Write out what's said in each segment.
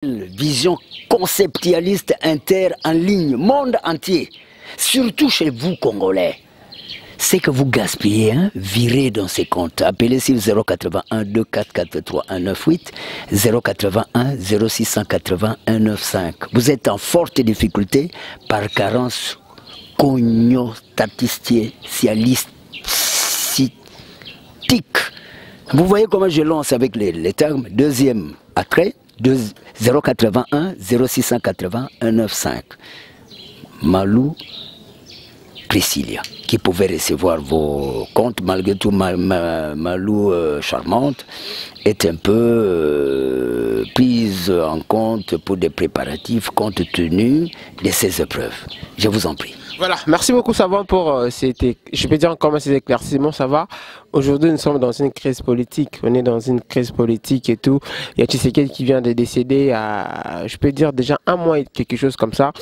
Vision conceptualiste inter en ligne, monde entier, surtout chez vous Congolais. C'est que vous gaspillez, hein, virez dans ces comptes. Appelez sur 081 2443 198, 081 0680 195. Vous êtes en forte difficulté par carence cognostatistique. Vous voyez comment je lance avec les termes. Deuxième attrait, 081 0680 195. Malou Priscilla, qui pouvait recevoir vos comptes, malgré tout Malou charmante, est un peu prise en compte pour des préparatifs compte tenu de ces épreuves. Je vous en prie. Voilà, merci beaucoup Savant pour je peux dire encore ces éclaircissements, ça va. Aujourd'hui nous sommes dans une crise politique, on est dans une crise politique et tout. Il y a Tshisekedi qui vient de décéder à, je peux dire déjà un mois et quelque chose comme ça.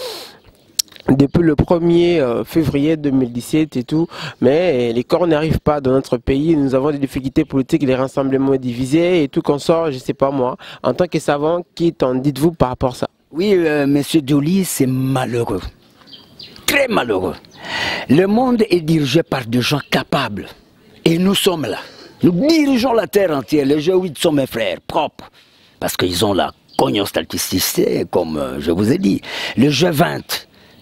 Depuis le 1er février 2017 et tout, mais les corps n'arrivent pas dans notre pays, nous avons des difficultés politiques, les rassemblements divisés et tout qu'on sort, je sais pas moi. En tant que savant, qui t'en dites-vous par rapport à ça? Oui, monsieur Doli, c'est malheureux. Très malheureux. Le monde est dirigé par des gens capables. Et nous sommes là. Nous dirigeons la terre entière. Les G8 sont mes frères, propres. Parce qu'ils ont la cognostatisticité, comme je vous ai dit. Le G20,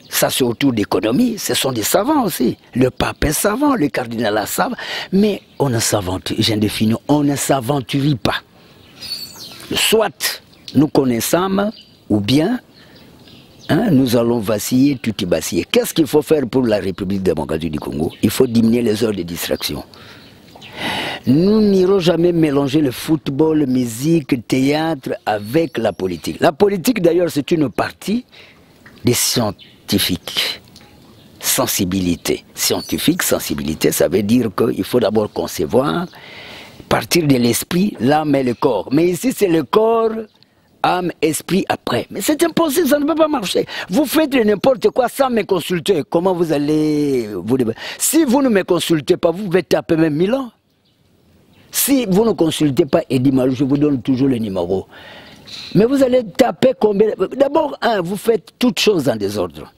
ça c'est autour d'économie. Ce sont des savants aussi. Le pape est savant, le cardinal est savant. Mais on ne s'aventure, j'ai défini, on ne s'aventure pas. Soit nous connaissons, ou bien nous allons vaciller, tout y vaciller. Qu'est-ce qu'il faut faire pour la République démocratique du Congo? Il faut diminuer les heures de distraction. Nous n'irons jamais mélanger le football, musique, théâtre avec la politique. La politique d'ailleurs c'est une partie des scientifiques. Sensibilité. Scientifique, sensibilité, ça veut dire qu'il faut d'abord concevoir, partir de l'esprit, l'âme et le corps. Mais ici c'est le corps, âme, esprit après. Mais c'est impossible, ça ne peut pas marcher. Vous faites n'importe quoi sans me consulter. Comment vous allez vous débattre? Si vous ne me consultez pas, vous pouvez taper même 1000 ans. Si vous ne consultez pas Eddie Malou, je vous donne toujours le numéro. Mais vous allez taper combien? D'abord, vous faites toutes choses en désordre.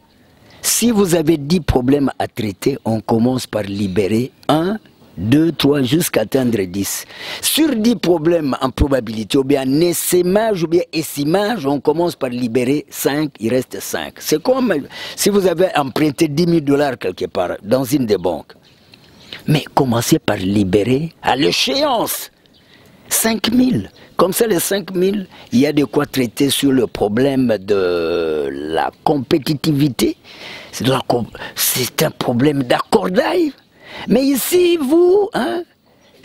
Si vous avez 10 problèmes à traiter, on commence par libérer 1, 2, 3, jusqu'à atteindre 10. Sur 10 problèmes en probabilité, ou bien en essaimage, ou bien estimage, on commence par libérer 5, il reste 5. C'est comme si vous avez emprunté 10 000 $ quelque part dans une des banques. Mais commencez par libérer à l'échéance 5 000. Comme ça, les 5 000, il y a de quoi traiter sur le problème de la compétitivité. C'est un problème d'accordail. Mais ici, vous,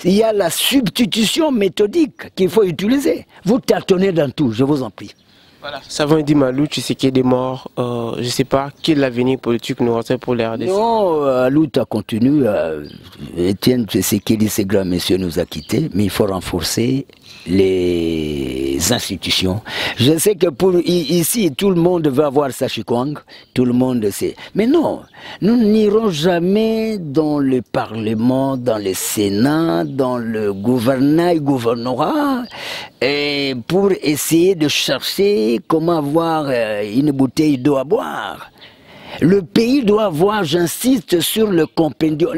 il y a la substitution méthodique qu'il faut utiliser. Vous tâtonnez dans tout, je vous en prie. Voilà, Savant Eddie Malou, Tshisekedi est mort. Je ne sais pas quel avenir politique nous reste pour les RDC. Non, Alou, tu as continué. Etienne Tshisekedi, ce grand monsieur, nous a quittés, mais il faut renforcer les institutions. Je sais que pour ici, tout le monde veut avoir sa chikwang, tout le monde sait. Mais non, nous n'irons jamais dans le Parlement, dans le Sénat, dans le gouvernorat, et pour essayer de chercher comment avoir une bouteille d'eau à boire. Le pays doit avoir, j'insiste sur le compendium,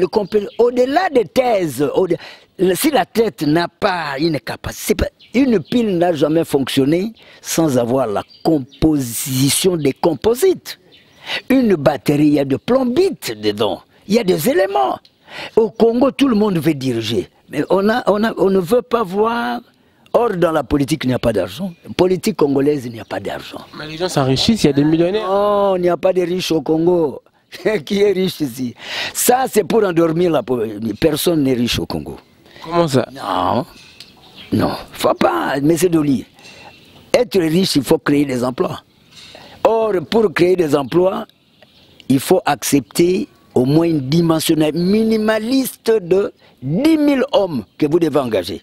au-delà des thèses, si la tête n'a pas une capacité, une pile n'a jamais fonctionné sans avoir la composition des composites. Une batterie, il y a de plombites dedans, il y a des éléments. Au Congo, tout le monde veut diriger, mais on ne veut pas voir. Or, dans la politique, il n'y a pas d'argent. Politique congolaise, il n'y a pas d'argent. Mais les gens s'enrichissent, il y a des millionnaires. Non, il n'y a pas de riches au Congo. Qui est riche ici? Ça, c'est pour endormir la pauvreté. Personne n'est riche au Congo. Comment ça? Non, non, faut pas, monsieur Doli. Être riche, il faut créer des emplois. Or, pour créer des emplois, il faut accepter au moins une dimension minimaliste de 10 000 hommes que vous devez engager.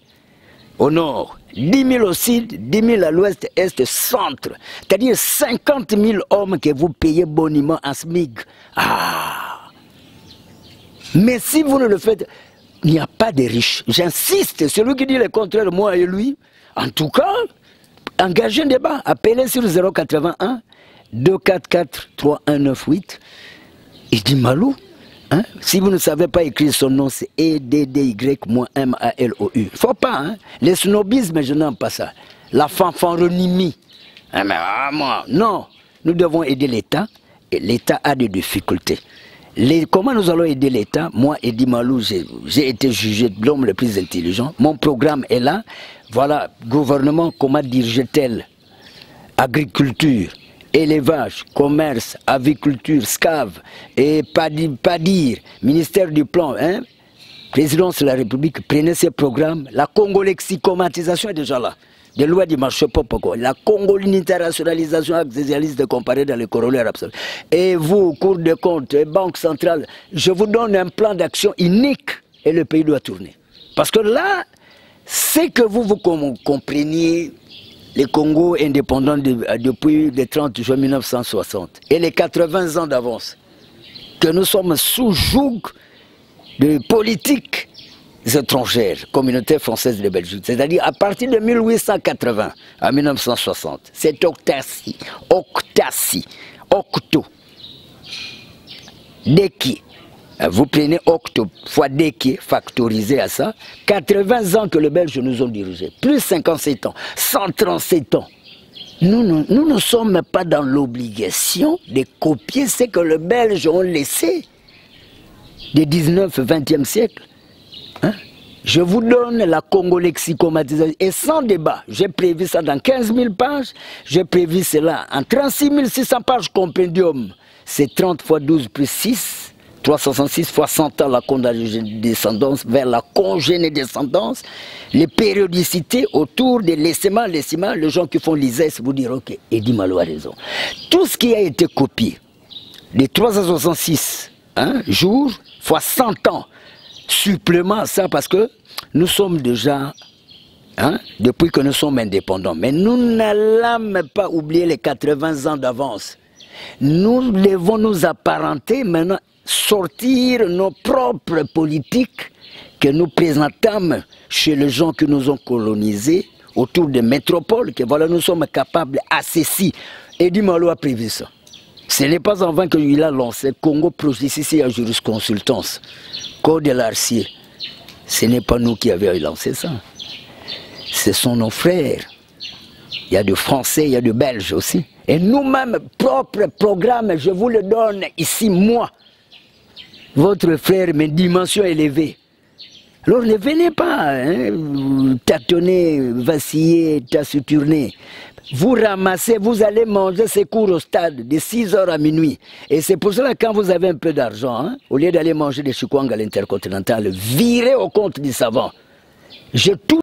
Au nord, 10 000 au sud, 10 000 à l'ouest, est, centre. C'est-à-dire 50 000 hommes que vous payez boniment en SMIC. Mais si vous ne le faites, il n'y a pas de riches. J'insiste, celui qui dit le contraire, moi et lui, en tout cas, Engagez un débat. Appelez sur 081 244 3198. Il dit Malou. Hein? Si vous ne savez pas écrire son nom, c'est EDDY-MALOU. Il ne faut pas. Hein? Les snobismes, je n'aime pas ça. La fanfaronimie. Hein, mais, moi, non. Nous devons aider l'État. Et l'État a des difficultés. Comment nous allons aider l'État? Moi, Edi Malou, j'ai été jugé l'homme le plus intelligent. Mon programme est là. Voilà, gouvernement, comment diriger-t-elle? Agriculture, élevage, commerce, aviculture, SCAV, et PADIR, ministère du plan, hein? Présidence de la République, prenez ces programmes. La congolexicomatisation est déjà là. Des lois du marché pop, la congolinitérationalisation accessialiste de comparer dans les corollaires absolus. Et vous, Cour des comptes, Banque centrale, je vous donne un plan d'action unique et le pays doit tourner. Parce que là, c'est que vous compreniez les Congos indépendants depuis le 30 juin 1960 et les 80 ans d'avance, que nous sommes sous joug de politique étrangères, communauté française de Belgique. C'est-à-dire à partir de 1880 à 1960. C'est octatie, octo, déki. Vous prenez octo fois déki, factorisé à ça. 80 ans que les Belges nous ont dirigés. Plus 57 ans, 137 ans. Nous ne sommes pas dans l'obligation de copier ce que les Belges ont laissé des 19e siècle. Hein? Je vous donne la congolexicomatisation et sans débat. J'ai prévu ça dans 15 000 pages. J'ai prévu cela en 36 600 pages compendium. C'est 30 fois 12 plus 6, 366 fois 100 ans la condescendance vers la congénédescendance. Les périodicités autour des laissements, les gens qui font l'ISES vous diront que Edi Malou a raison. Tout ce qui a été copié, les 366 jours fois 100 ans, supplément à ça parce que nous sommes déjà, depuis que nous sommes indépendants, mais nous n'allons pas oublier les 80 ans d'avance. Nous devons nous apparenter maintenant, sortir nos propres politiques que nous présentons chez les gens qui nous ont colonisés autour des métropoles, que voilà, nous sommes capables d'associer. Edi Malou a prévu ça. Ce n'est pas en vain qu'il a lancé Congo Processus à jurisconsultance. Code de l'Arcier. Ce n'est pas nous qui avions lancé ça. Ce sont nos frères. Il y a des Français, il y a des Belges aussi. Et nous-mêmes, propre programme, je vous le donne ici, moi. Votre frère, mes dimensions élevées. Alors ne venez pas tâtonner, vaciller, taciturner. Vous ramassez, vous allez manger ces cours au stade de 6h à minuit. Et c'est pour cela que quand vous avez un peu d'argent, au lieu d'aller manger des chikwang à l'intercontinental, virez au compte du savant. J'ai tout